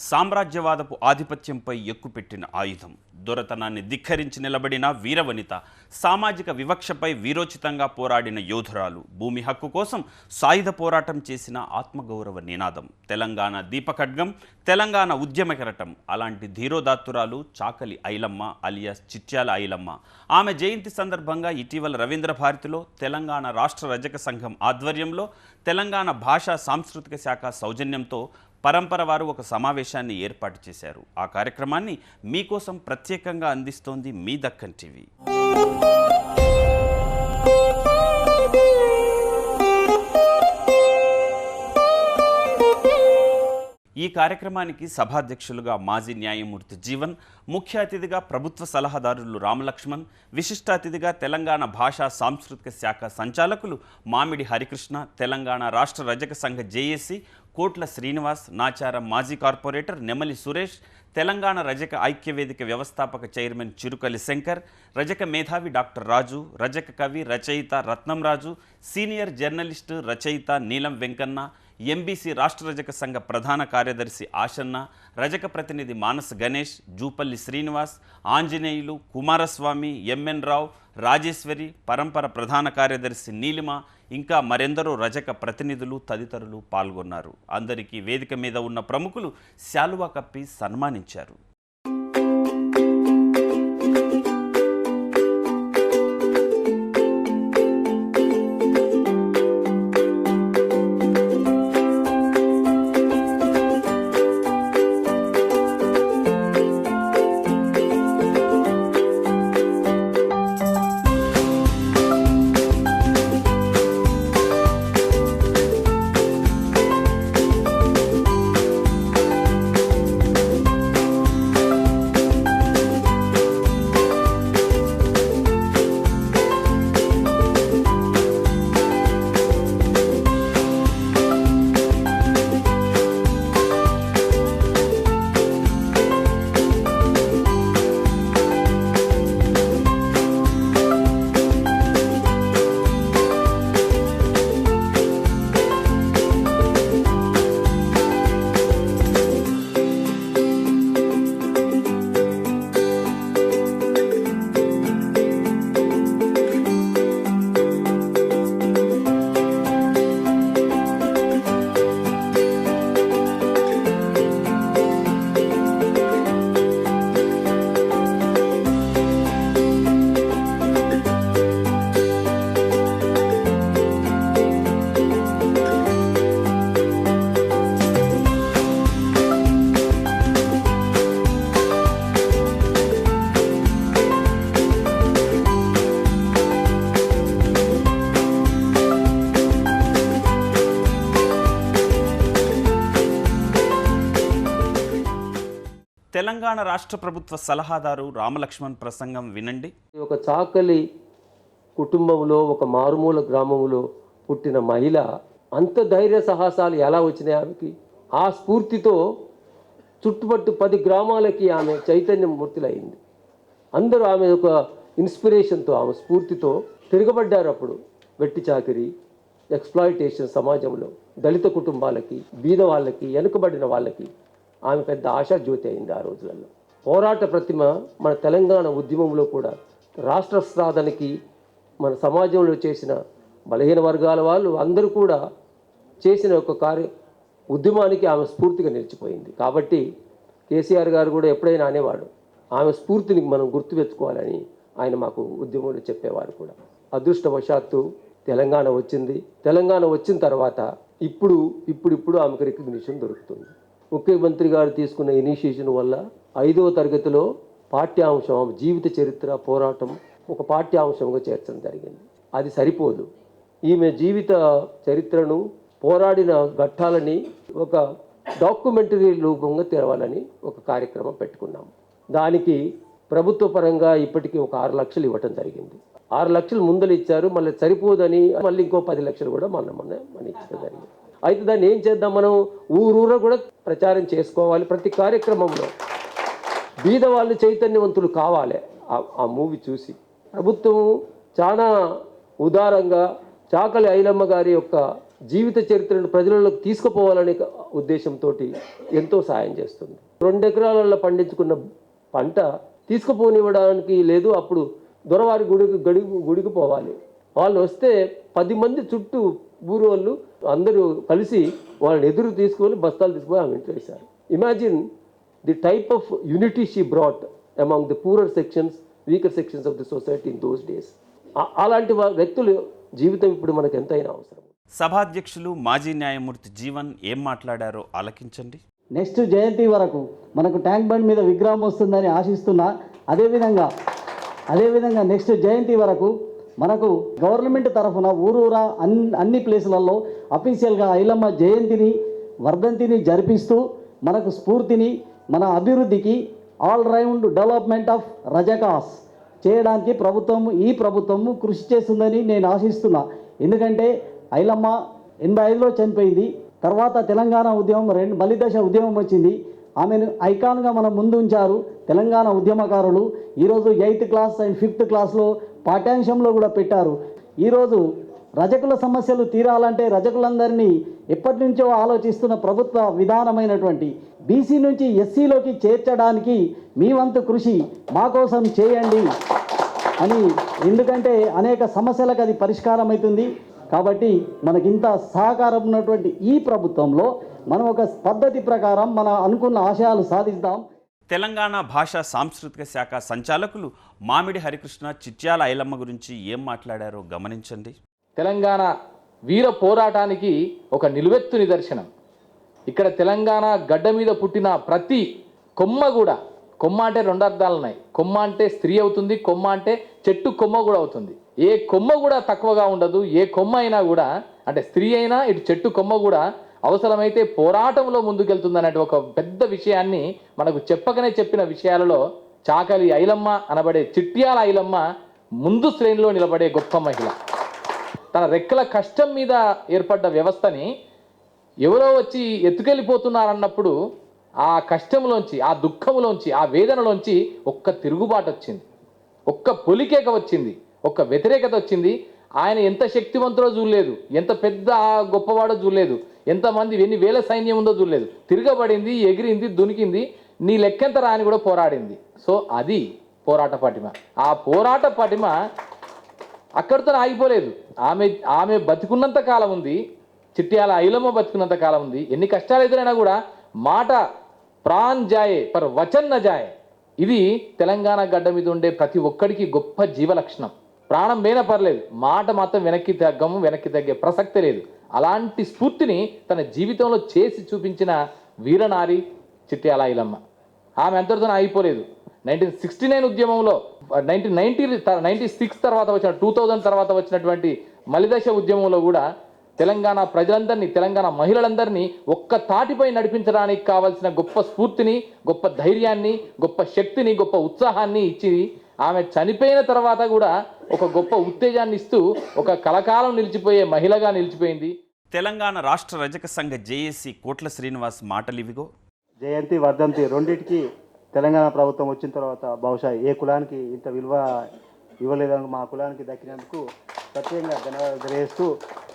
సామ్రాజ్యవాదపు ఆధిపత్యంపై ఎక్కుపెట్టిన ఆయుధం, దొరతనాన్ని ధిక్కరించి నిలబడిన వీరవనిత, సామాజిక వివక్షపై వీరోచితంగా పోరాడిన యోధురాలు, భూమి హక్కు కోసం సాయుధ పోరాటం చేసిన ఆత్మగౌరవ నినాదం, తెలంగాణ దీపఖడ్గం, తెలంగాణ ఉద్యమ కెరటం. అలాంటి ధీరోదాత్తురాలు చాకలి ఐలమ్మ అలియాస్ చిట్యాల ఐలమ్మ. ఆమె జయంతి సందర్భంగా ఇటీవల రవీంద్ర భారతిలో తెలంగాణ రాష్ట్ర రజక సంఘం ఆధ్వర్యంలో తెలంగాణ భాషా సాంస్కృతిక శాఖ సౌజన్యంతో పరంపర వారు ఒక సమావేశాన్ని ఏర్పాటు చేశారు. ఆ కార్యక్రమాన్ని మీకోసం ప్రత్యేకంగా అందిస్తోంది మీ దక్కన్ టీవీ. ఈ కార్యక్రమానికి సభాధ్యక్షులుగా మాజీ న్యాయమూర్తి జీవన్, ముఖ్య అతిథిగా ప్రభుత్వ సలహాదారులు రామలక్ష్మణ్, విశిష్ట అతిథిగా తెలంగాణ భాషా సాంస్కృతిక శాఖ సంచాలకులు మామిడి హరికృష్ణ, తెలంగాణ రాష్ట్ర రజక సంఘ జేఏసీ కోట్ల శ్రీనివాస్, నాచారం మాజీ కార్పొరేటర్ నెమలి సురేష్, తెలంగాణ రజక ఐక్యవేదిక వ్యవస్థాపక చైర్మన్ చిరుకలి శంకర్, రజక మేధావి డాక్టర్ రాజు, రజక కవి రచయిత రత్నం రాజు, సీనియర్ జర్నలిస్టు రచయిత నీలం వెంకన్న, ఎంబీసీ రాష్ట్ర రజక సంఘ ప్రధాన కార్యదర్శి ఆశన్న, రజక ప్రతినిధి మానస్ గణేష్, జూపల్లి శ్రీనివాస్, ఆంజనేయులు, కుమారస్వామి, ఎంఎన్ రావు, రాజేశ్వరి, పరంపర ప్రధాన కార్యదర్శి నీలిమ, ఇంకా మరెందరో రజక ప్రతినిధులు తదితరులు పాల్గొన్నారు. అందరికీ వేదిక మీద ఉన్న ప్రముఖులు శాలువా కప్పి సన్మానించారు. తెలంగాణ రాష్ట్ర ప్రభుత్వ సలహాదారు రామలక్ష్మణ్ ప్రసంగం వినండి. ఒక చాకలి కుటుంబంలో ఒక మారుమూల గ్రామంలో పుట్టిన మహిళ అంత ధైర్య సాహసాలు ఎలా వచ్చినాయి ఆమెకి? ఆ స్ఫూర్తితో చుట్టుపట్టు 10 గ్రామాలకి ఆమె చైతన్యం మూర్తిలైంది. అందరూ ఆమె ఒక ఇన్స్పిరేషన్తో, ఆమె స్ఫూర్తితో తిరగబడ్డారు. అప్పుడు వెట్టి చాకిరి, ఎక్స్ప్లాయిటేషన్ సమాజంలో దళిత కుటుంబాలకి, బీద వాళ్ళకి, వెనుకబడిన వాళ్ళకి ఆమె పెద్ద ఆశాజ్యోతి అయింది. ఆ రోజులలో పోరాట ప్రతిమ మన తెలంగాణ ఉద్యమంలో కూడా రాష్ట్ర సాధనకి మన సమాజంలో చేసిన బలహీన వర్గాల వాళ్ళు అందరూ కూడా చేసిన ఒక ఉద్యమానికి ఆమె స్ఫూర్తిగా నిలిచిపోయింది. కాబట్టి కేసీఆర్ గారు కూడా ఎప్పుడైనా అనేవాడు, ఆమె స్ఫూర్తిని మనం గుర్తుపెట్టుకోవాలని ఆయన మాకు ఉద్యమంలో చెప్పేవారు కూడా. అదృష్టవశాత్తు తెలంగాణ వచ్చింది. తెలంగాణ వచ్చిన తర్వాత ఇప్పుడు ఆమెకు రికగ్నిషన్ దొరుకుతుంది. ముఖ్యమంత్రి గారు తీసుకున్న ఇనిషియేషన్ వల్ల 5వ తరగతిలో పాఠ్యాంశం జీవిత చరిత్ర పోరాటం ఒక పాఠ్యాంశంగా చేర్చడం జరిగింది. అది సరిపోదు. ఈమె జీవిత చరిత్రను, పోరాడిన ఘట్టాలని ఒక డాక్యుమెంటరీ రూపంగా తెరవాలని ఒక కార్యక్రమం పెట్టుకున్నాం. దానికి ప్రభుత్వ పరంగా ఇప్పటికీ ఒక 6 లక్షలు ఇవ్వటం జరిగింది. 6 లక్షలు ముందలు ఇచ్చారు. మళ్ళీ సరిపోదని మళ్ళీ ఇంకో 10 లక్షలు కూడా మన ఇచ్చడం జరిగింది. అయితే దాన్ని ఏం చేద్దాం, మనం ఊరూర కూడా ప్రచారం చేసుకోవాలి. ప్రతి కార్యక్రమంలో బీద వాళ్ళు చైతన్యవంతులు కావాలి. ఆ మూవీ చూసి ప్రభుత్వం చాలా ఉదారంగా చాకలి ఐలమ్మ గారి యొక్క జీవిత చరిత్రను ప్రజలలోకి తీసుకుపోవాలనే ఉద్దేశంతో ఎంతో సాయం చేస్తుంది. 2 ఎకరాలలో పండించుకున్న పంట తీసుకుపోనివ్వడానికి లేదు. అప్పుడు దొరవారి గుడికి పోవాలి. వాళ్ళు వస్తే 10 మంది చుట్టూ ఊరు వాళ్ళు అందరూ కలిసి వాళ్ళని ఎదురు తీసుకొని బస్తాలు తీసుకుపోయి ఆమె ఇంట్లో వేశారు. Imagine the type of unity she brought among the poorer sections, weaker sections of the society in those days. అలాంటి వ్యక్తులు జీవితం ఇప్పుడు మనకు ఎంతైనా అవసరం. సభాధ్యక్షులు మాజీ న్యాయమూర్తి జీవన్ ఏం మాట్లాడారో ఆలకించండి. నెక్స్ట్ జయంతి వరకు మనకు ట్యాంక్ బండ్ మీద విగ్రహం వస్తుందని ఆశిస్తున్నా. అదేవిధంగా నెక్స్ట్ జయంతి వరకు మనకు గవర్నమెంట్ తరఫున ఊరూరా అన్ని ప్లేసులలో అఫీషియల్గా ఐలమ్మ జయంతిని వర్ధంతిని జరిపిస్తూ మనకు స్ఫూర్తిని, మన అభివృద్ధికి all round development of Rajakas చేయడానికి ఈ ప్రభుత్వము కృషి చేస్తుందని నేను ఆశిస్తున్నా. ఎందుకంటే ఐలమ్మ 85లో చనిపోయింది. తర్వాత తెలంగాణ ఉద్యమం మలిదశ ఉద్యమం వచ్చింది. ఆమెను ఐకాన్గా మన ముందు ఉంచారు తెలంగాణ ఉద్యమకారులు. ఈరోజు 8th క్లాస్ అండ్ 5th క్లాస్లో పాఠ్యాంశంలో కూడా పెట్టారు. ఈరోజు రజకుల సమస్యలు తీరాలంటే రజకులందరినీ ఎప్పటి నుంచో ఆలోచిస్తున్న ప్రభుత్వ విధానమైనటువంటి బీసీ నుంచి ఎస్సీలోకి చేర్చడానికి మీ వంతు కృషి మా కోసం చేయండి అని. ఎందుకంటే అనేక సమస్యలకు అది పరిష్కారం అవుతుంది. కాబట్టి మనకింత సహకారం ఉన్నటువంటి ఈ ప్రభుత్వంలో మనం ఒక పద్ధతి ప్రకారం మన అనుకున్న ఆశయాలు సాధిద్దాం. తెలంగాణ భాషా సాంస్కృతిక శాఖ సంచాలకులు మామిడి హరికృష్ణ చిట్యాల ఐలమ్మ గురించి ఏం మాట్లాడారో గమనించండి. తెలంగాణ వీర పోరాటానికి ఒక నిలువెత్తు నిదర్శనం. ఇక్కడ తెలంగాణ గడ్డ మీద పుట్టిన ప్రతి కొమ్మ కూడా, కొమ్మ అంటే 2 అర్థాలు ఉన్నాయి. కొమ్మ అంటే స్త్రీ అవుతుంది, కొమ్మ అంటే చెట్టు కొమ్మ కూడా అవుతుంది. ఏ కొమ్మ కూడా తక్కువగా ఉండదు. ఏ కొమ్మ అయినా కూడా, అంటే స్త్రీ అయినా ఇటు చెట్టు కొమ్మ కూడా అవసరమైతే పోరాటంలో ముందుకెళ్తుందనే ఒక పెద్ద విషయాన్ని మనకు చెప్పకనే చెప్పిన విషయాలలో చాకలి ఐలమ్మ అనబడే చిట్యాల ఐలమ్మ ముందు శ్రేణిలో నిలబడే గొప్ప మహిళ. తన రెక్కల కష్టం మీద ఏర్పడ్డ వ్యవస్థని ఎవరో వచ్చి ఎత్తుకెళ్ళిపోతున్నారన్నప్పుడు ఆ కష్టంలోంచి, ఆ దుఃఖంలోంచి, ఆ వేదనలోంచి ఒక్క తిరుగుబాటు వచ్చింది, ఒక్క పొలికేక వచ్చింది, ఒక్క వ్యతిరేకత వచ్చింది. ఆయన ఎంత శక్తివంతుడో చూడలేదు, ఎంత పెద్ద గొప్పవాడో చూడలేదు, ఎంతమంది ఎన్ని వేల సైన్యం ఉందో చూడలేదు. తిరగబడింది, ఎగిరింది, దునికింది, నీ లెక్కెంత రాని కూడా పోరాడింది. సో అది పోరాట పటిమ. ఆ పోరాట పటిమ అక్కడితో ఆగిపోలేదు. ఆమె బతికున్నంత కాలం ఉంది, చిట్యాల ఐలమ్మ బతికున్నంత కాలం ఉంది. ఎన్ని కష్టాలు ఎదురైనా కూడా మాట ప్రాణ్ జాయే పర్ వచన్ న జాయే. ఇది తెలంగాణ గడ్డ మీద ఉండే ప్రతి ఒక్కడికి గొప్ప జీవలక్షణం. ప్రాణం మేన పర్లేదు, మాట మాత్రం వెనక్కి తగ్గే ప్రసక్తే లేదు. అలాంటి స్ఫూర్తిని తన జీవితంలో చేసి చూపించిన వీరనారి చిట్యాల ఐలమ్మ. ఆమె అంతటితో అయిపోలేదు. 1969 ఉద్యమంలో 1996 తర్వాత వచ్చిన 2000 తర్వాత వచ్చినటువంటి మలిదశ ఉద్యమంలో కూడా తెలంగాణ ప్రజలందరినీ, తెలంగాణ మహిళలందరినీ ఒక్క తాటిపై నడిపించడానికి కావాల్సిన గొప్ప స్ఫూర్తిని, గొప్ప ధైర్యాన్ని, గొప్ప శక్తిని, గొప్ప ఉత్సాహాన్ని ఇచ్చి ఆమె చనిపోయిన తర్వాత కూడా ఒక గొప్ప ఉత్తేజాన్ని ఇస్తూ ఒక కలకాలం నిలిచిపోయే మహిళగా నిలిచిపోయింది. తెలంగాణ రాష్ట్ర రజక సంఘ జేఏసీ కోట్ల శ్రీనివాస్ మాటలివిగో. జయంతి వర్ధంతి రెండింటికి తెలంగాణ ప్రభుత్వం వచ్చిన తర్వాత బహుశా ఏ కులానికి ఇంత విలువ ఇవ్వలేదని మా కులానికి దక్కినందుకు ప్రత్యేకంగా ధన్యవాదాలు తెలియజేస్తూ,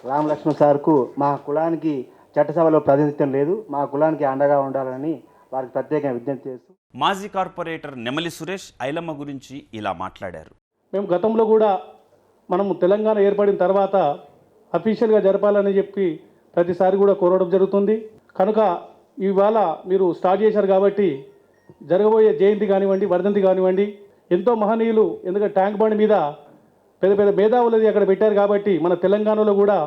రామలక్ష్మణ్ సార్కు మా కులానికి చట్టసభలో ప్రాతినిధ్యం లేదు, మా కులానికి అండగా ఉండాలని వారికి ప్రత్యేకంగా విజ్ఞప్తి చేస్తూ. మాజీ కార్పొరేటర్ నెమలి సురేష్ ఐలమ్మ గురించి ఇలా మాట్లాడారు. మేము గతంలో కూడా మనము తెలంగాణ ఏర్పడిన తర్వాత అఫీషియల్గా జరపాలని చెప్పి ప్రతిసారి కూడా కోరడం జరుగుతుంది. కనుక ఇవాళ మీరు స్టార్ట్ చేశారు కాబట్టి జరగబోయే జయంతి కానివ్వండి, వర్ధంతి కానివ్వండి, ఎంతో మహనీయులు, ఎందుకంటే ట్యాంక్ బండ్ మీద పెద్ద పెద్ద మేధావులది అక్కడ పెట్టారు కాబట్టి మన తెలంగాణలో కూడా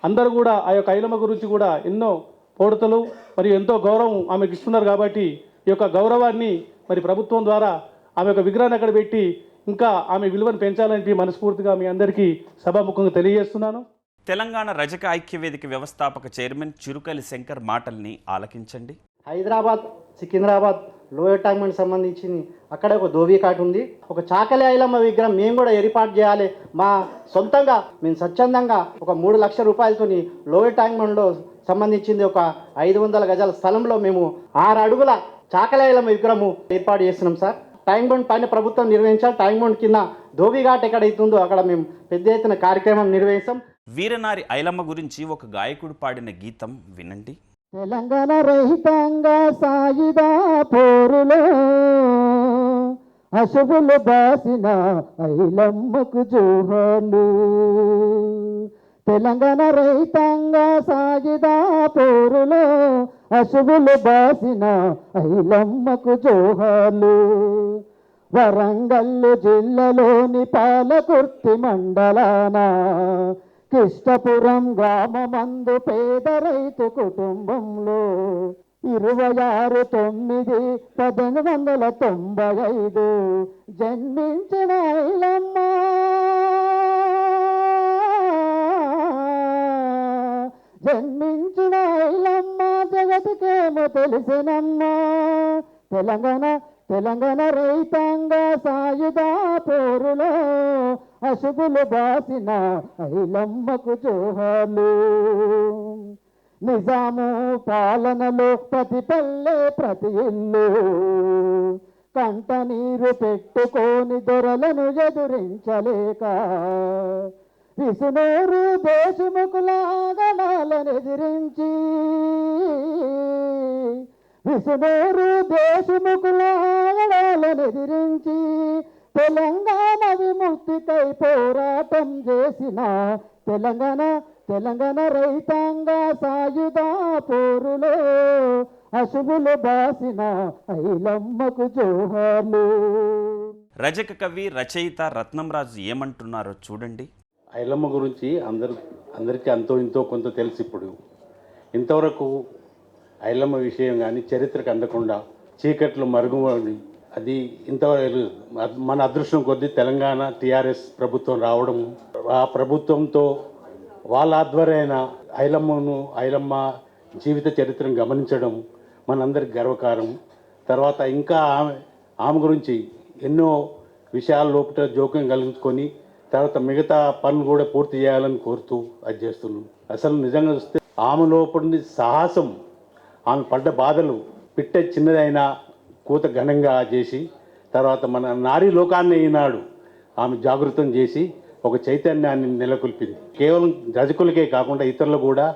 అందరూ కూడా ఆ యొక్క ఐలమ్మ గురించి కూడా ఎన్నో పొడతలు మరియు ఎంతో గౌరవం ఆమెకు ఇస్తున్నారు. కాబట్టి ఈ యొక్క గౌరవాన్ని మరి ప్రభుత్వం ద్వారా ఆమె యొక్క విగ్రహాన్ని అక్కడ పెట్టి ఇంకా ఆమె విలువను పెంచాలని మనస్ఫూర్తిగా మీ అందరికీ సభాముఖంగా తెలియజేస్తున్నాను. తెలంగాణ రజక ఐక్యవేదిక వ్యవస్థాపక చైర్మన్ చిరుకలి శంకర్ మాటల్ని ఆలకించండి. Hyderabad, Secunderabad lower tank bund సంబంధించి అక్కడ ఒక ధోబీ కాట్ ఉంది. ఒక చాకలి ఐలమ్మ విగ్రహం మేము కూడా ఏర్పాటు చేయాలి. మా సొంతంగా మేము స్వచ్ఛందంగా ఒక 3 లక్షల రూపాయలతో లోయర్ ట్యాంక్ బండ్లో సంబంధించింది ఒక 500 గజాల స్థలంలో మేము 6 అడుగుల చాకలి ఐలమ్మ విగ్రహము ఏర్పాటు చేస్తున్నాం సార్. ట్యాంక్ బండ్ పైన ప్రభుత్వం నిర్వహించాలి. ట్యాంక్ బండ్ కింద ధోబీ ఘాట్ ఎక్కడైతుందో అక్కడ మేము పెద్ద ఎత్తున కార్యక్రమం నిర్వహిస్తాం. వీరనారి ఐలమ్మ గురించి ఒక గాయకుడు పాడిన గీతం వినండి. తెలంగాణ రహితంగ సాయుధ పోరులో అశుభులు బాసిన ఐలమ్మకు జోహార్లు. తెలంగాణ రహితంగ సాయుధ పోరులో అశుభులు బాసిన ఐలమ్మకు జోహార్లు. వరంగల్ జిల్లాలోని పాలకుర్తి మండలాన కృష్ణపురం గ్రామమందు పేద రైతు కుటుంబంలో 26/9/1995 జన్మించిన ఐలమ్మ. జన్మించిన ఐలమ్మ జగతికేమో తెలిసినమ్మ. తెలంగాణ రైతాంగ సాయుధ పోరులో అశుభులు బాసిన ఐలమ్మకు జోహార్లు. నిజాము పాలనలో ప్రతి పల్లె ప్రతి ఇల్లు కంట నీరు పెట్టుకొని దొరలను ఎదురించలేక విసునూరు దేశముకుల ఆగడాలను ఎదిరించి విసునూరు దేశముకుల ఆగడాలను ఎదిరించి తెలంగాణ విముక్తికై పోరాటం చేసిన తెలంగాణ రైతాంగ సాయుధ పోరులో అశుభులు బాసిన ఐలమ్మకు జోహార్లు. రజక కవి రచయిత రత్నంరాజు ఏమంటున్నారో చూడండి. ఐలమ్మ గురించి అందరికీ అంతో ఇంతో కొంత తెలుసు. ఇప్పుడు ఇంతవరకు ఐలమ్మ విషయం కానీ చరిత్రకు అందకుండా చీకట్లు మరుగుమడి అది ఇంతవరకు మన అదృష్టం కొద్దీ తెలంగాణ టీఆర్ఎస్ ప్రభుత్వం రావడం, ఆ ప్రభుత్వంతో వాళ్ళ ఆధ్వర్యమైన ఐలమ్మ జీవిత చరిత్రను గమనించడం మనందరికి గర్వకారం. తర్వాత ఇంకా ఆమె గురించి ఎన్నో విషయాల లోపల జోక్యం కలిగించుకొని తర్వాత మిగతా పనులు కూడా పూర్తి చేయాలని కోరుతూ అది చేస్తున్నాం. అసలు నిజంగా చూస్తే ఆమె లోపలి సాహసం, ఆమె పడ్డ బాధలు పిట్ట చిన్నదైనా కూత ఘనంగా చేసి తర్వాత మన నారీ లోకాన్ని ఈనాడు ఆమె జాగృతం చేసి ఒక చైతన్యాన్ని నెలకొల్పింది. కేవలం రజకులకే కాకుండా ఇతరులు కూడా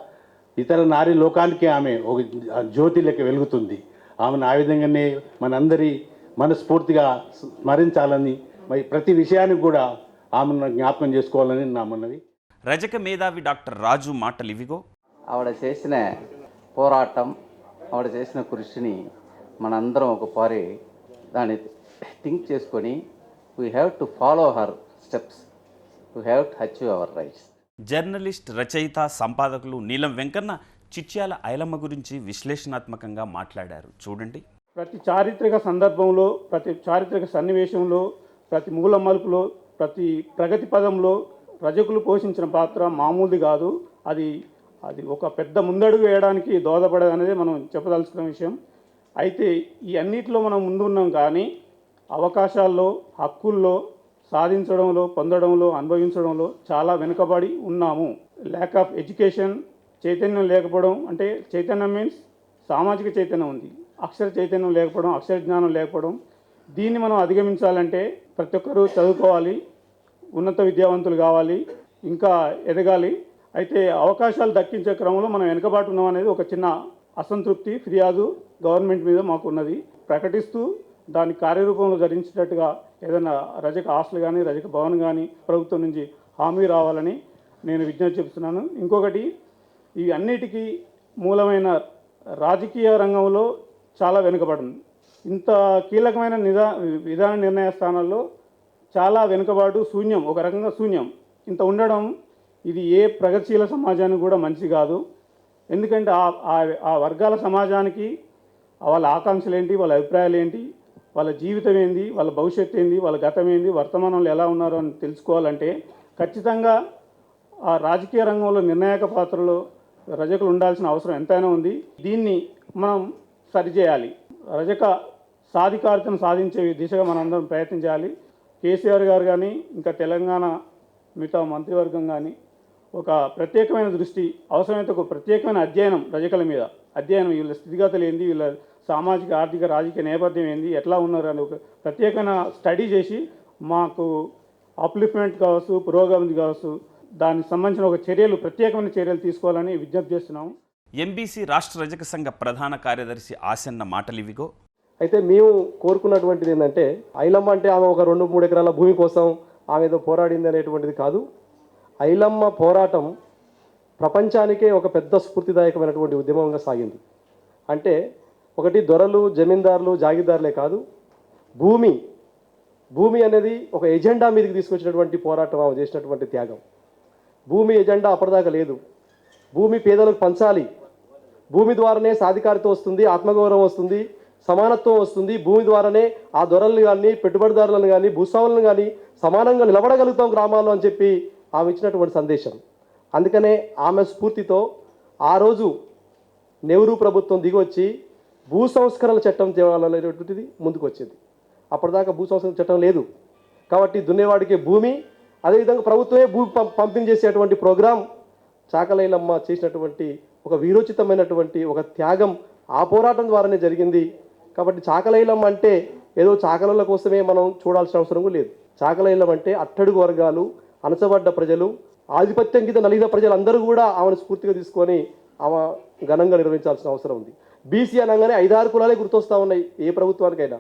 ఇతర నారీ లోకానికి ఆమె ఒక జ్యోతి లెక్క వెలుగుతుంది. ఆమెను ఆ విధంగానే మనందరి మనస్ఫూర్తిగా స్మరించాలని మరి ప్రతి విషయానికి కూడా ఆమెను జ్ఞాపకం చేసుకోవాలని నా మనవి. రజక మేధావి డాక్టర్ రాజు మాటలు ఇవిగో. ఆవిడ చేసిన పోరాటం, ఆవిడ చేసిన కృషిని మనందరం ఒకసారి దాన్ని థింక్ చేసుకొని we have to follow her steps, we have to achieve hour rights. Journalist, రచయిత, సంపాదకులు నీలం వెంకన్న చిట్యాల ఐలమ్మ గురించి విశ్లేషణాత్మకంగా మాట్లాడారు. చూడండి. ప్రతి చారిత్రక సందర్భంలో, ప్రతి చారిత్రక సన్నివేశంలో, ప్రతి మూల మలుపులో, ప్రతి ప్రగతి పదంలో రజకులు పోషించిన పాత్ర మామూలుది కాదు. అది ఒక పెద్ద ముందడుగు వేయడానికి దోహదపడేది అనేది మనం చెప్పదలుచుకున్న విషయం. అయితే ఈ అన్నిటిలో మనం ముందున్నాం, కానీ అవకాశాల్లో, హక్కుల్లో సాధించడంలో, పొందడంలో, అనుభవించడంలో చాలా వెనుకబడి ఉన్నాము. ల్యాక్ ఆఫ్ ఎడ్యుకేషన్, చైతన్యం లేకపోవడం. అంటే చైతన్యం మీన్స్ సామాజిక చైతన్యం ఉంది, అక్షర చైతన్యం లేకపోవడం, అక్షర జ్ఞానం లేకపోవడం. దీన్ని మనం అధిగమించాలంటే ప్రతి ఒక్కరూ చదువుకోవాలి, ఉన్నత విద్యావంతులు కావాలి, ఇంకా ఎదగాలి. అయితే అవకాశాలు దక్కించే క్రమంలో మనం వెనుకబాటు ఉన్నాం అనేది ఒక చిన్న అసంతృప్తి, ఫిర్యాదు గవర్నమెంట్ మీద మాకు ఉన్నది. ప్రకటిస్తూ దాన్ని కార్యరూపంలో ధరించేటట్టుగా ఏదైనా రజక హాస్టల్ కానీ, రజక భవన్ కానీ ప్రభుత్వం నుంచి హామీ రావాలని నేను విజ్ఞప్తి చెప్తున్నాను. ఇంకొకటి, ఈ అన్నిటికీ మూలమైన రాజకీయ రంగంలో చాలా వెనుకబడింది. ఇంత కీలకమైన విధాన నిర్ణయ స్థానాల్లో చాలా వెనుకబాటు, శూన్యం, ఒక రకంగా శూన్యం ఇంత ఉండడం ఇది ఏ ప్రగతిశీల సమాజానికి కూడా మంచి కాదు. ఎందుకంటే ఆ వర్గాల సమాజానికి వాళ్ళ ఆకాంక్షలు ఏంటి, వాళ్ళ అభిప్రాయాలు ఏంటి, వాళ్ళ జీవితం ఏంది, వాళ్ళ భవిష్యత్తు ఏంది, వాళ్ళ గతం ఏంది, వర్తమానంలో ఎలా ఉన్నారో అని తెలుసుకోవాలంటే ఖచ్చితంగా ఆ రాజకీయ రంగంలో నిర్ణాయక పాత్రలో రజకులు ఉండాల్సిన అవసరం ఎంతైనా ఉంది. దీన్ని మనం సరిచేయాలి. రజక సాధికారితను సాధించే దిశగా మనందరం ప్రయత్నం చేయాలి. కేసీఆర్ గారు కానీ, ఇంకా తెలంగాణ మిగతా మంత్రివర్గం కానీ ఒక ప్రత్యేకమైన దృష్టి, అవసరమైతే ఒక ప్రత్యేకమైన అధ్యయనం రజకుల మీద, అధ్యయనం వీళ్ళ స్థితిగతులు ఏంది, వీళ్ళ సామాజిక, ఆర్థిక, రాజకీయ నేపథ్యం ఏంది, ఎట్లా ఉన్నారు అని ఒక ప్రత్యేకమైన స్టడీ చేసి మాకు అప్లిఫ్మెంట్ కావచ్చు, పురోగతి కావచ్చు, దానికి సంబంధించిన ఒక ప్రత్యేకమైన చర్యలు తీసుకోవాలని విజ్ఞప్తి చేస్తున్నాము. ఎంబీసీ రాష్ట్ర రజక సంఘ ప్రధాన కార్యదర్శి ఆసన్న మాటలివిగో. అయితే మేము కోరుకున్నటువంటిది ఏంటంటే, ఐలమ్మ అంటే ఆమె ఒక 2-3 ఎకరాల భూమి కోసం ఆమె ఏదో పోరాడింది అనేటువంటిది కాదు. ఐలమ్మ పోరాటం ప్రపంచానికే ఒక పెద్ద స్ఫూర్తిదాయకమైనటువంటి ఉద్యమంగా సాగింది. అంటే ఒకటి దొరలు, జమీందారులు, జాగీర్దారులే కాదు, భూమి అనేది ఒక ఎజెండా మీదకి తీసుకొచ్చినటువంటి పోరాటం ఆమె చేసినటువంటి త్యాగం. భూమి ఎజెండా అప్పటిదాకా లేదు. భూమి పేదలకు పంచాలి, భూమి ద్వారానే సాధికారిత వస్తుంది, ఆత్మగౌరవం వస్తుంది, సమానత్వం వస్తుంది, భూమి ద్వారానే ఆ దొరలను కానీ, పెట్టుబడిదారులను కానీ, భూస్వాములను కానీ సమానంగా నిలబడగలుగుతాం గ్రామాల్లో అని చెప్పి ఆమె ఇచ్చినటువంటి సందేశం. అందుకనే ఆమె స్ఫూర్తితో ఆ రోజు నెహ్రూ ప్రభుత్వం దిగొచ్చి భూ సంస్కరణల చట్టం చేయాలనేటువంటిది ముందుకు వచ్చింది. అప్పటిదాకా భూ సంస్కరణ చట్టం లేదు కాబట్టి దున్నేవాడికి భూమి, అదేవిధంగా ప్రభుత్వమే భూ పంపిణీ చేసేటువంటి ప్రోగ్రాం చాకలైలమ్మ చేసినటువంటి ఒక వీరోచితమైనటువంటి ఒక త్యాగం ఆ పోరాటం ద్వారానే జరిగింది. కాబట్టి చాకలైలమ్మ అంటే ఏదో చాకలల కోసమే మనం చూడాల్సిన అవసరం లేదు. చాకలైలమ్మ అంటే అట్టడుగు వర్గాలు, అణచబడ్డ ప్రజలు, ఆధిపత్యం కింద నలిగిన ప్రజలందరూ కూడా ఆమెను స్ఫూర్తిగా తీసుకొని ఆమె ఘనంగా నిర్వహించాల్సిన అవసరం ఉంది. బీసీ అనగానే 5-6 కులాలే గుర్తొస్తూ ఉన్నాయి ఏ ప్రభుత్వానికైనా,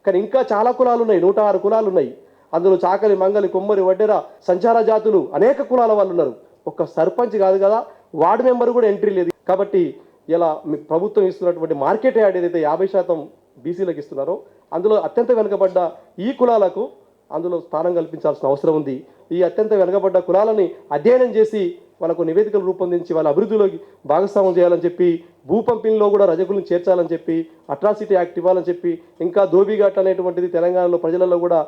కానీ ఇంకా చాలా కులాలు ఉన్నాయి, 106 కులాలు ఉన్నాయి. అందులో చాకలి, మంగలి, కొమ్మరి, వడ్డెర, సంచార జాతులు అనేక కులాల వాళ్ళు ఉన్నారు. ఒక్క సర్పంచ్ కాదు కదా, వార్డు మెంబర్ కూడా ఎంట్రీ లేదు. కాబట్టి ఇలా మీ ప్రభుత్వం ఇస్తున్నటువంటి మార్కెట్ యార్డ్ ఏదైతే 50% బీసీలకు ఇస్తున్నారో అందులో అత్యంత వెనుకబడ్డ ఈ కులాలకు అందులో స్థానం కల్పించాల్సిన అవసరం ఉంది. ఈ అత్యంత వెనుకబడ్డ కులాలని అధ్యయనం చేసి వాళ్ళకు నివేదికలు రూపొందించి వాళ్ళ అభివృద్ధిలోకి భాగస్వామ్యం చేయాలని చెప్పి, భూ పంపిణీలో కూడా రజకులను చేర్చాలని చెప్పి, అట్రాసిటీ యాక్ట్ ఇవ్వాలని చెప్పి, ఇంకా దోబిఘాట్ అనేటువంటిది తెలంగాణలో ప్రజలలో కూడా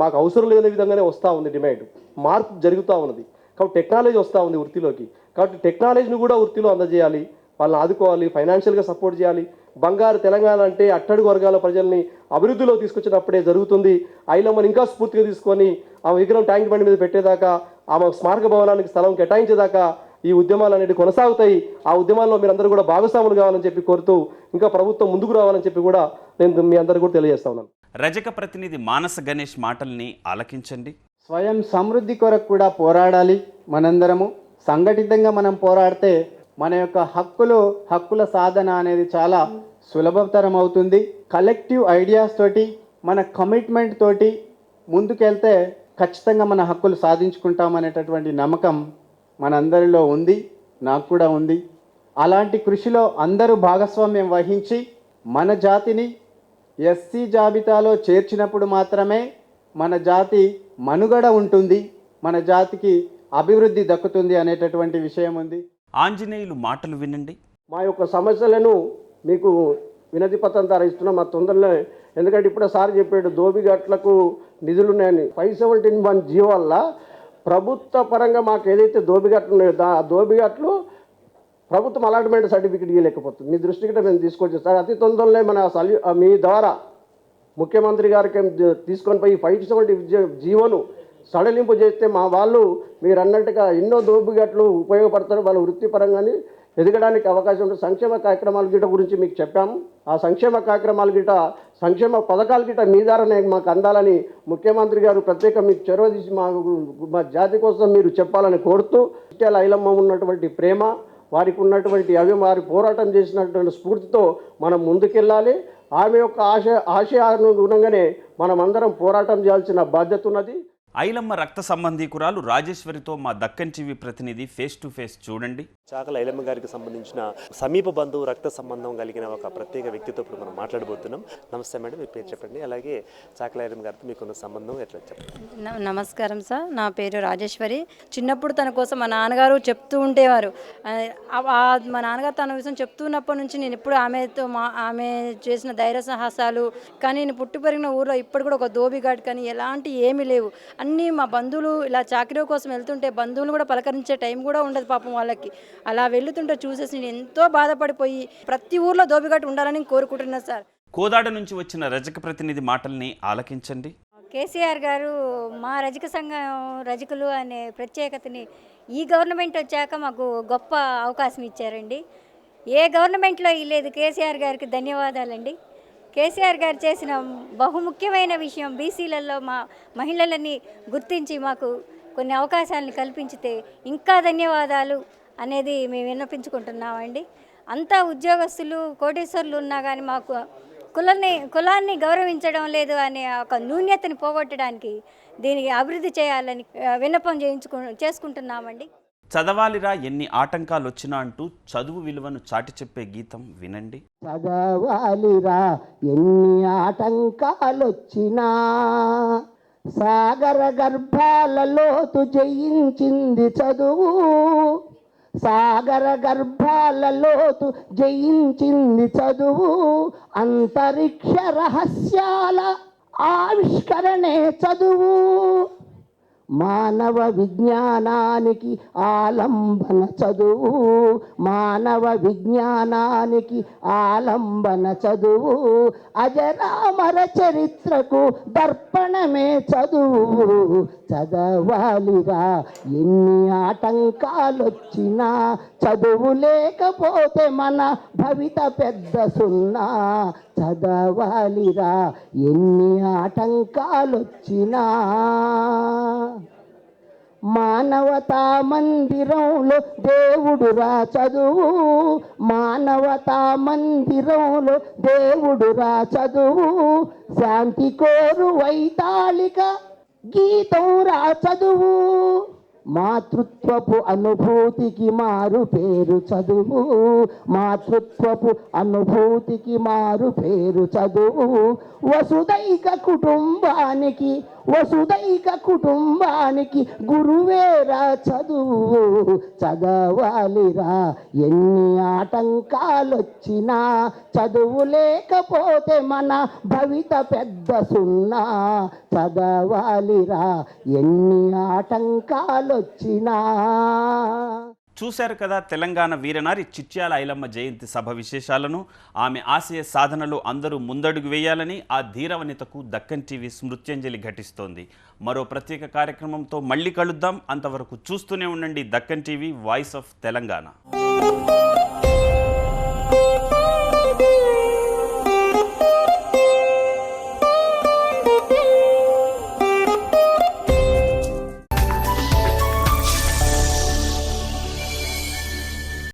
మాకు అవసరం లేని విధంగానే వస్తూ ఉంది. డిమాండ్ మార్పు జరుగుతూ ఉన్నది. కాబట్టి టెక్నాలజీ వస్తూ ఉంది వృత్తిలోకి. కాబట్టి టెక్నాలజీని కూడా వృత్తిలో అందజేయాలి, వాళ్ళని ఆదుకోవాలి, ఫైనాన్షియల్గా సపోర్ట్ చేయాలి. బంగారు తెలంగాణ అంటే అట్టడుగు వర్గాల ప్రజల్ని అభివృద్ధిలో తీసుకొచ్చినప్పుడే జరుగుతుంది. ఐలమ్మని ఇంకా స్ఫూర్తిగా తీసుకొని ఆమె విగ్రహం ట్యాంక్ బండి మీద పెట్టేదాకా, ఆమె స్మారక భవనానికి స్థలం కేటాయించేదాకా ఈ ఉద్యమాలు అనేవి కొనసాగుతాయి. ఆ ఉద్యమాల్లో మీరందరూ కూడా భాగస్వాములు కావాలని చెప్పి కోరుతూ, ఇంకా ప్రభుత్వం ముందుకు రావాలని చెప్పి కూడా నేను మీ అందరూ కూడా తెలియజేస్తా ఉన్నాను. రజక ప్రతినిధి మానస గణేష్ మాటల్ని ఆలకించండి. స్వయం సమృద్ధి కొరకు కూడా పోరాడాలి. మనందరము సంఘటితంగా మనం పోరాడితే మన యొక్క హక్కుల సాధన అనేది చాలా సులభతరం అవుతుంది. కలెక్టివ్ ఐడియాస్ తోటి, మన కమిట్మెంట్ తోటి ముందుకెళ్తే ఖచ్చితంగా మన హక్కులు సాధించుకుంటామనేటటువంటి నమ్మకం మనందరిలో ఉంది, నాకు కూడా ఉంది. అలాంటి కృషిలో అందరూ భాగస్వామ్యం వహించి మన జాతిని ఎస్సీ జాబితాలో చేర్చినప్పుడు మాత్రమే మన జాతి మనుగడ ఉంటుంది, మన జాతికి అభివృద్ధి దక్కుతుంది అనేటటువంటి విషయం ఉంది. ఆంజనేయులు మాటలు వినండి. మా యొక్క సమస్యలను మీకు వినతి పత్రం ద్వారా ఇస్తున్నాం మా తొందరలో. ఎందుకంటే ఇప్పుడే సార్ చెప్పాడు దోబిఘాట్లకు నిధులు ఉన్నాయని. 571 జీవో వల్ల ప్రభుత్వ పరంగా మాకు ఏదైతే దోబిఘాట్లు ఉన్నాయో ఆ దోబిఘాట్లు ప్రభుత్వం అలాట్మెంట్ సర్టిఫికేట్ ఇవ్వలేకపోతుంది. మీ దృష్టికి మేము తీసుకొచ్చాం సార్. అతి తొందరలో మన మీ ద్వారా ముఖ్యమంత్రి గారికి తీసుకొని పోయి 570 జీవోను సడలింపు చేస్తే మా వాళ్ళు మీరు అన్నట్టుగా ఎన్నో దోబిఘాట్లు ఉపయోగపడతారు, వాళ్ళ వృత్తిపరంగానే ఎదగడానికి అవకాశం ఉంటుంది. సంక్షేమ కార్యక్రమాల గిట గురించి మీకు చెప్పాము. ఆ సంక్షేమ కార్యక్రమాల గిట, సంక్షేమ పథకాల గిట మీ ద్వారానే మాకు అందాలని ముఖ్యమంత్రి గారు ప్రత్యేక మీకు చొరవ తీసి మా జాతి కోసం మీరు చెప్పాలని కోరుతూ, ఇటీవల ఐలమ్మ ఉన్నటువంటి ప్రేమ, వారికి ఉన్నటువంటి వారి పోరాటం చేసినటువంటి స్ఫూర్తితో మనం ముందుకెళ్ళాలి. ఆమె యొక్క ఆశయానుగుణంగానే మనం అందరం పోరాటం చేయాల్సిన బాధ్యత ఉన్నది. ఐలమ్మ రక్త సంబంధీకురాలు రాజేశ్వరితో మా దక్కన్ టీవీ ప్రతినిధి ఫేస్ టు ఫేస్ చూడండి. చాకల ఐలమ్మ గారికి సంబంధించిన సమీప బంధువు, రక్త సంబంధం కలిగిన ఒక ప్రత్యేక వ్యక్తితో ఇప్పుడు మనం మాట్లాడబోతున్నాం. నమస్తే మేడం, మీ పేరు చెప్పండి. అలాగే చాకల ఐలమ్మ గారితో మీకున్న సంబంధం ఎట్లా చెప్పండి. నమస్కారం సార్, నా పేరు రాజేశ్వరి. చిన్నప్పుడు తన కోసం మా నాన్నగారు చెప్తూ ఉండేవారు. మా నాన్నగారు తన విషయం చెప్తున్నప్పటి నుంచి నేను ఎప్పుడు ఆమె చేసిన ధైర్య సాహసాలు కానీ, నేను పుట్టి పెరిగిన ఊళ్ళో ఇప్పుడు కూడా ఒక దోబిఘాట్ కానీ ఎలాంటి ఏమీ లేవు. అన్నీ మా బంధువులు ఇలా చాకరీ కోసం వెళ్తుంటే బంధువులు కూడా పలకరించే టైం కూడా ఉండదు పాపం వాళ్ళకి. అలా వెళ్తుంటే చూసేసి నేను ఎంతో బాధపడిపోయి ప్రతి ఊర్లో దోబిఘాట్ ఉండాలని కోరుకుంటున్నా సార్. కోదాడ నుంచి వచ్చిన రజక ప్రతినిధి మాటల్ని ఆలకించండి. కేసీఆర్ గారు మా రజక సంఘం రజకులు అనే ప్రత్యేకతని ఈ గవర్నమెంట్ వచ్చాక మాకు గొప్ప అవకాశం ఇచ్చారండి. ఏ గవర్నమెంట్లో ఇవ్వలేదు. కేసీఆర్ గారికి ధన్యవాదాలండి. కేసీఆర్ గారు చేసిన బహుముఖ్యమైన విషయం బీసీలలో మా మహిళలని గుర్తించి మాకు కొన్ని అవకాశాలను కల్పించితే ఇంకా ధన్యవాదాలు అనేది మేము విన్నపించుకుంటున్నామండి. అంతా ఉద్యోగస్తులు కోటీశ్వరులు ఉన్నా కానీ మాకు కులాన్ని గౌరవించడం లేదు అనే ఒక న్యూన్యతని పోగొట్టడానికి దీనికి అభివృద్ధి చేయాలని విన్నపం చేసుకుంటున్నామండి. చదవాలిరా ఎన్ని ఆటంకాలు వచ్చినా అంటూ చదువు విలువను చాటి చెప్పే గీతం వినండి. చదవాలిరా ఎన్ని ఆటంకాలొచ్చినా, సాగర గర్భాల లోతు జయించింది చదువు, సాగర గర్భాల లోతు జయించింది చదువు, అంతరిక్ష రహస్యాల ఆవిష్కరణే చదువు, మానవ విజ్ఞానానికి ఆలంబన చదువు, మానవ విజ్ఞానానికి ఆలంబన చదువు, అజరామర చరిత్రకు దర్పణమే చదువు. చదవాలిరా ఎన్ని ఆటంకాలొచ్చినా, చదువు లేకపోతే మన భవిత పెద్ద సున్నా. చదవాలిరా ఎన్ని ఆటంకాలొచ్చినా. మానవతా మందిరంలో దేవుడురా చదువు, మానవతా మందిరంలో దేవుడురా చదువు, శాంతి కోరు వైతాళిక గీతం రా చదువు, మాతృత్వపు అనుభూతికి మారు పేరు చదువు, మాతృత్వపు అనుభూతికి మారు పేరు చదువు, వసుదైక కుటుంబానికి గురువేరా చదువు. చదవాలిరా ఎన్ని ఆటంకాలొచ్చినా, చదువు లేకపోతే మన భవిత పెద్ద సున్నా. చదవాలిరా ఎన్ని ఆటంకాలొచ్చినా. చూశారు కదా తెలంగాణ వీరనారి చిట్యాల ఐలమ్మ జయంతి సభ విశేషాలను. ఆమె ఆశయ సాధనలో అందరూ ముందడుగు వేయాలని ఆ ధీరవనితకు దక్కన్ టీవీ స్మృత్యంజలి ఘటిస్తోంది. మరో ప్రత్యేక కార్యక్రమంతో మళ్ళీ కలుద్దాం. అంతవరకు చూస్తూనే ఉండండి Deccan TV, voice of Telangana.